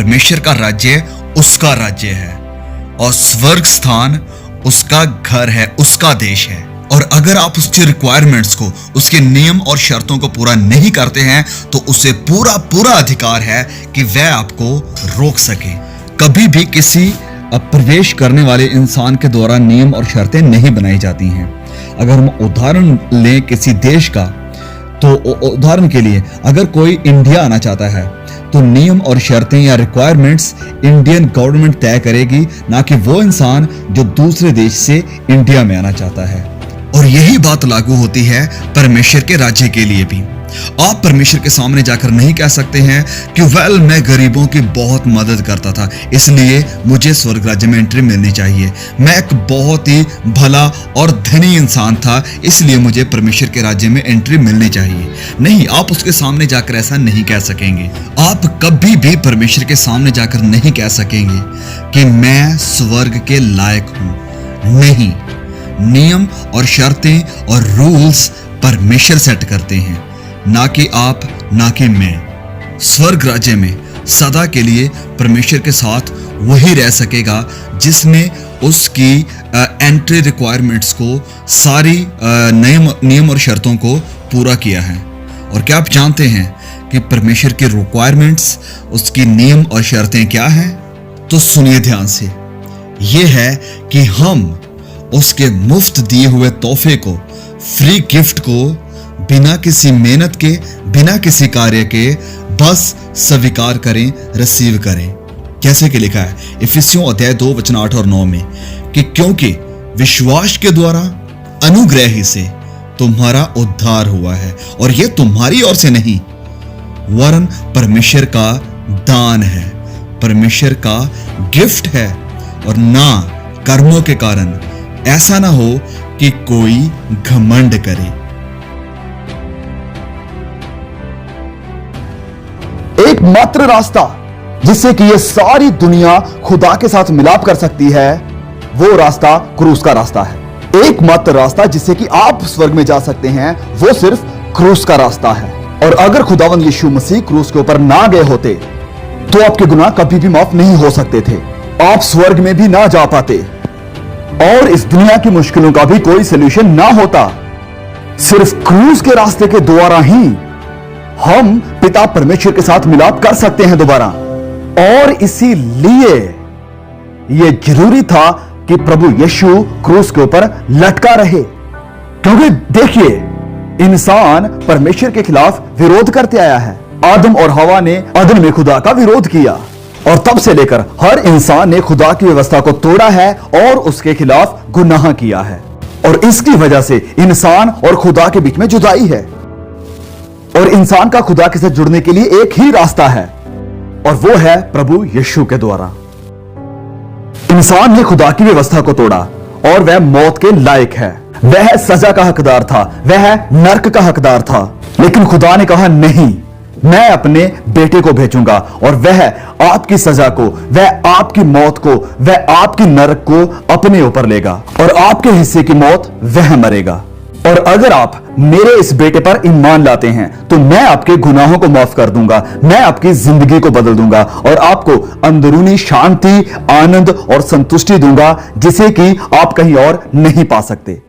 परमेश्वर का राज्य उसका राज्य है और स्वर्ग स्थान उसका घर है, उसका देश है। और अगर आप उसके रिक्वायरमेंट्स को, उसके नियम और शर्तों को पूरा नहीं करते हैं तो उसे पूरा अधिकार है कि वह आपको रोक सके। कभी भी किसी प्रवेश करने वाले इंसान के द्वारा नियम और शर्तें नहीं बनाई जाती हैं। अगर हम उदाहरण लें किसी देश का, तो उदाहरण के लिए अगर कोई इंडिया आना चाहता है तो नियम और शर्तें या रिक्वायरमेंट्स इंडियन गवर्नमेंट तय करेगी, ना कि वो इंसान जो दूसरे देश से इंडिया में आना चाहता है। और यही बात लागू होती है परमेश्वर के राज्य के लिए भी। आप परमेश्वर के सामने जाकर नहीं कह सकते हैं कि वेल, मैं गरीबों की बहुत मदद करता था इसलिए मुझे स्वर्ग राज्य में एंट्री मिलनी चाहिए। मैं एक बहुत ही भला और धनी इंसान था इसलिए मुझे परमेश्वर के राज्य में एंट्री मिलनी चाहिए। नहीं, आप उसके सामने जाकर ऐसा नहीं कह सकेंगे। आप कभी भी परमेश्वर के सामने जाकर नहीं कह सकेंगे कि मैं स्वर्ग के लायक हूं। नहीं, नियम और शर्तें और रूल्स परमेश्वर सेट करते हैं, ना कि आप, ना कि मैं। स्वर्ग राज्य में सदा के लिए परमेश्वर के साथ वही रह सकेगा जिसने उसकी एंट्री रिक्वायरमेंट्स को, सारी नियम और शर्तों को पूरा किया है। और क्या आप जानते हैं कि परमेश्वर की रिक्वायरमेंट्स, उसकी नियम और शर्तें क्या हैं? तो सुनिए ध्यान से। यह है कि हम उसके मुफ्त दिए हुए तोहफे को, फ्री गिफ्ट को बिना किसी मेहनत के, बिना किसी कार्य के बस स्वीकार करें, रिसीव करें। कैसे कि लिखा है इफिसियों अध्याय 2 वचन 8 और 9 में कि क्योंकि विश्वास के द्वारा अनुग्रह ही से तुम्हारा उद्धार हुआ है, और यह तुम्हारी ओर से नहीं वरन परमेश्वर का दान है, परमेश्वर का गिफ्ट है, और ना कर्मों के कारण, ऐसा ना हो कि कोई घमंड करे। एकमात्र रास्ता जिससे कि ये सारी दुनिया खुदा के साथ मिलाप कर सकती है, वो रास्ता क्रूस का रास्ता है। एकमात्र रास्ता जिससे कि आप स्वर्ग में जा सकते हैं, वो सिर्फ क्रूस का रास्ता है। और अगर खुदावंद यीशु मसीह क्रूस के ऊपर ना गए होते तो आपके गुनाह कभी भी माफ नहीं हो सकते थे, आप स्वर्ग में भी ना जा पाते, और इस दुनिया की मुश्किलों का भी कोई सलूशन ना होता। सिर्फ क्रूस के रास्ते के द्वारा ही हम पिता परमेश्वर के साथ मिलाप कर सकते हैं दोबारा। और इसीलिए यह जरूरी था कि प्रभु यीशु क्रूस के ऊपर लटका रहे, क्योंकि देखिए, इंसान परमेश्वर के खिलाफ विरोध करते आया है। आदम और हवा ने अदन में खुदा का विरोध किया, और तब से लेकर हर इंसान ने खुदा की व्यवस्था को तोड़ा है और उसके खिलाफ गुनाह किया है। और इसकी वजह से इंसान और खुदा के बीच में जुदाई है। और इंसान का खुदा के साथ जुड़ने के लिए एक ही रास्ता है, और वो है प्रभु यीशु के द्वारा। इंसान ने खुदा की व्यवस्था को तोड़ा और वह मौत के लायक है, वह सजा का हकदार था, वह नरक का हकदार था। लेकिन खुदा ने कहा नहीं, मैं अपने बेटे को भेजूंगा, और वह आपकी सजा को, वह आपकी मौत को, वह आपकी नरक को अपने ऊपर लेगा, और आपके हिस्से की मौत वह मरेगा। और अगर आप मेरे इस बेटे पर ईमान लाते हैं तो मैं आपके गुनाहों को माफ कर दूंगा, मैं आपकी जिंदगी को बदल दूंगा, और आपको अंदरूनी शांति, आनंद और संतुष्टि दूंगा जिसे कि आप कहीं और नहीं पा सकते।